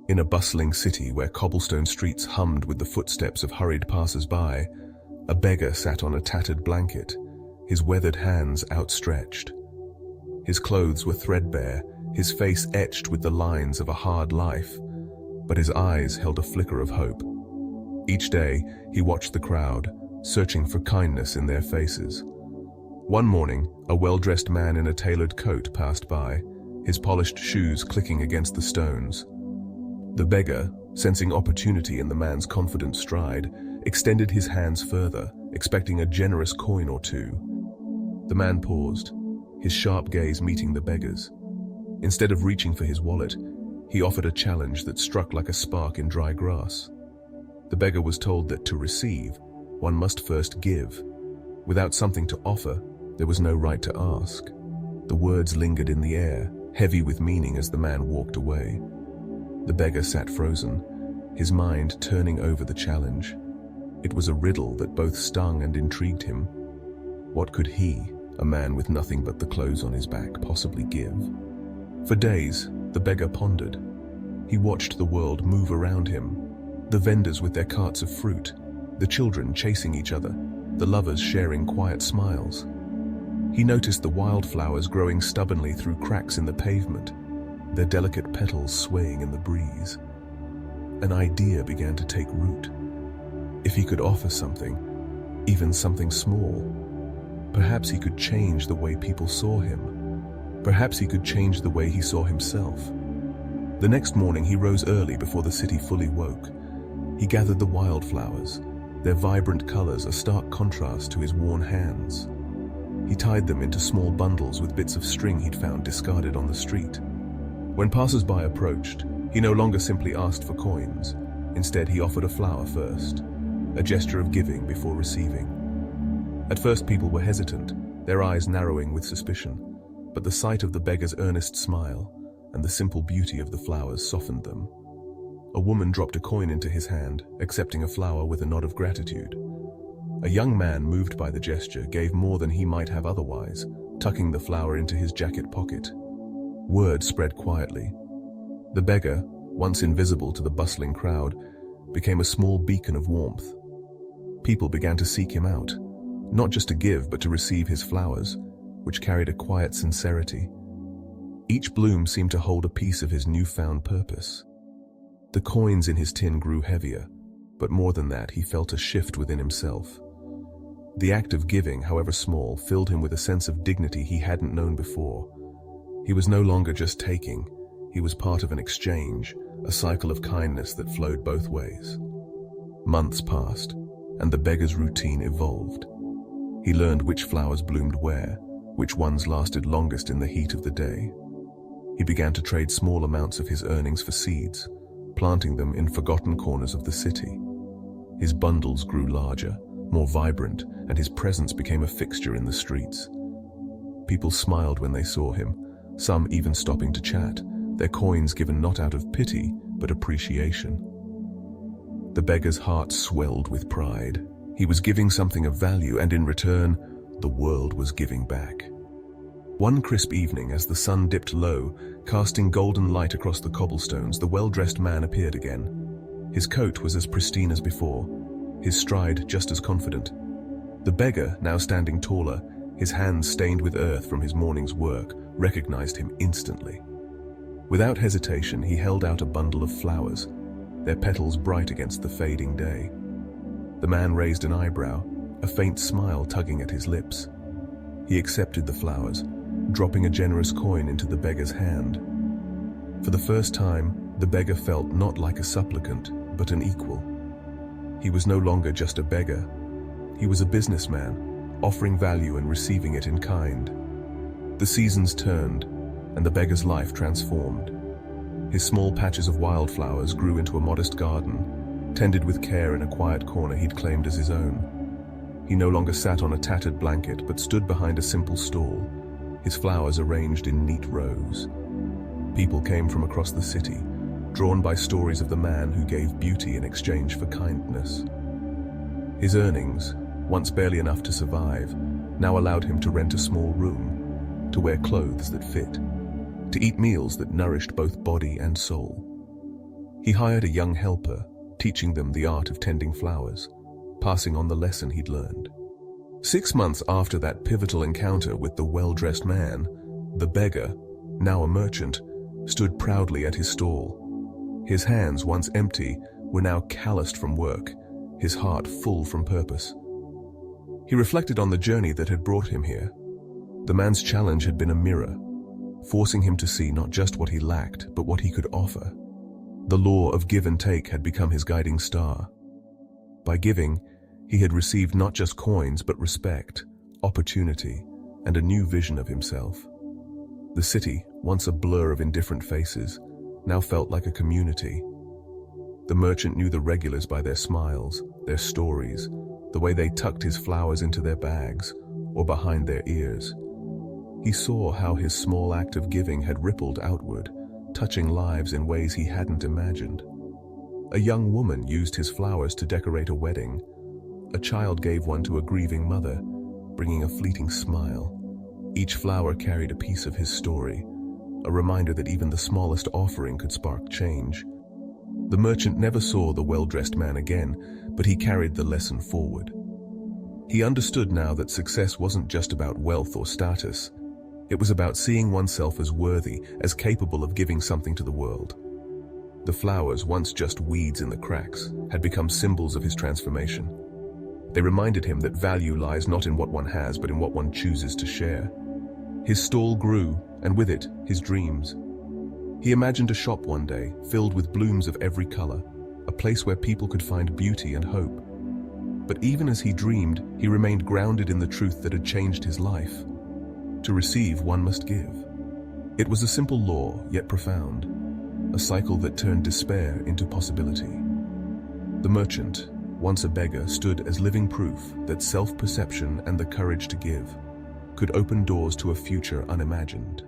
In a bustling city where cobblestone streets hummed with the footsteps of hurried passers-by, a beggar sat on a tattered blanket, his weathered hands outstretched. His clothes were threadbare, his face etched with the lines of a hard life, but his eyes held a flicker of hope. Each day, he watched the crowd, searching for kindness in their faces. One morning, a well-dressed man in a tailored coat passed by, his polished shoes clicking against the stones. The beggar, sensing opportunity in the man's confident stride, extended his hands further, expecting a generous coin or two. The man paused, his sharp gaze meeting the beggar's. Instead of reaching for his wallet, he offered a challenge that struck like a spark in dry grass. The beggar was told that to receive, one must first give. Without something to offer, there was no right to ask. The words lingered in the air, heavy with meaning as the man walked away. The beggar sat frozen, his mind turning over the challenge. It was a riddle that both stung and intrigued him. What could he, a man with nothing but the clothes on his back, possibly give? For days, the beggar pondered. He watched the world move around him. The vendors with their carts of fruit, the children chasing each other, the lovers sharing quiet smiles. He noticed the wildflowers growing stubbornly through cracks in the pavement, their delicate petals swaying in the breeze. An idea began to take root. If he could offer something, even something small, perhaps he could change the way people saw him. Perhaps he could change the way he saw himself. The next morning he rose early before the city fully woke. He gathered the wildflowers, their vibrant colors a stark contrast to his worn hands. He tied them into small bundles with bits of string he'd found discarded on the street. When passers-by approached, he no longer simply asked for coins. Instead, he offered a flower first, a gesture of giving before receiving. At first, people were hesitant, their eyes narrowing with suspicion, but the sight of the beggar's earnest smile and the simple beauty of the flowers softened them. A woman dropped a coin into his hand, accepting a flower with a nod of gratitude. A young man, moved by the gesture, gave more than he might have otherwise, tucking the flower into his jacket pocket. Word spread quietly. The beggar, once invisible to the bustling crowd, became a small beacon of warmth. People began to seek him out, not just to give but to receive his flowers, which carried a quiet sincerity. Each bloom seemed to hold a piece of his newfound purpose. The coins in his tin grew heavier, but more than that, he felt a shift within himself. The act of giving, however small, filled him with a sense of dignity he hadn't known before. He was no longer just taking, he was part of an exchange, a cycle of kindness that flowed both ways. Months passed, and the beggar's routine evolved. He learned which flowers bloomed where, which ones lasted longest in the heat of the day. He began to trade small amounts of his earnings for seeds, planting them in forgotten corners of the city. His bundles grew larger, more vibrant, and his presence became a fixture in the streets. People smiled when they saw him, some even stopping to chat, their coins given not out of pity, but appreciation. The beggar's heart swelled with pride. He was giving something of value, and in return, the world was giving back. One crisp evening, as the sun dipped low, casting golden light across the cobblestones, the well-dressed man appeared again. His coat was as pristine as before, his stride just as confident. The beggar, now standing taller, his hands stained with earth from his morning's work, recognized him instantly. Without hesitation, he held out a bundle of flowers, their petals bright against the fading day. The man raised an eyebrow, a faint smile tugging at his lips. He accepted the flowers, dropping a generous coin into the beggar's hand. For the first time, the beggar felt not like a supplicant, but an equal. He was no longer just a beggar. He was a businessman, offering value and receiving it in kind. The seasons turned, and the beggar's life transformed. His small patches of wildflowers grew into a modest garden, tended with care in a quiet corner he'd claimed as his own. He no longer sat on a tattered blanket, but stood behind a simple stall, his flowers arranged in neat rows. People came from across the city, drawn by stories of the man who gave beauty in exchange for kindness. His earnings, once barely enough to survive, now allowed him to rent a small room, to wear clothes that fit, to eat meals that nourished both body and soul. He hired a young helper, teaching them the art of tending flowers, passing on the lesson he'd learned. 6 months after that pivotal encounter with the well-dressed man, the beggar, now a merchant, stood proudly at his stall. His hands, once empty, were now calloused from work, his heart full from purpose. He reflected on the journey that had brought him here. The man's challenge had been a mirror, forcing him to see not just what he lacked, but what he could offer. The law of give and take had become his guiding star. By giving, he had received not just coins, but respect, opportunity, and a new vision of himself. The city, once a blur of indifferent faces, now felt like a community. The merchant knew the regulars by their smiles, their stories, the way they tucked his flowers into their bags or behind their ears. He saw how his small act of giving had rippled outward, touching lives in ways he hadn't imagined. A young woman used his flowers to decorate a wedding. A child gave one to a grieving mother, bringing a fleeting smile. Each flower carried a piece of his story, a reminder that even the smallest offering could spark change. The merchant never saw the well-dressed man again, but he carried the lesson forward. He understood now that success wasn't just about wealth or status. It was about seeing oneself as worthy, as capable of giving something to the world. The flowers, once just weeds in the cracks, had become symbols of his transformation. They reminded him that value lies not in what one has, but in what one chooses to share. His stall grew, and with it, his dreams. He imagined a shop one day, filled with blooms of every color, a place where people could find beauty and hope. But even as he dreamed, he remained grounded in the truth that had changed his life. To receive, one must give. It was a simple law, yet profound, a cycle that turned despair into possibility. The merchant, once a beggar, stood as living proof that self-perception and the courage to give could open doors to a future unimagined.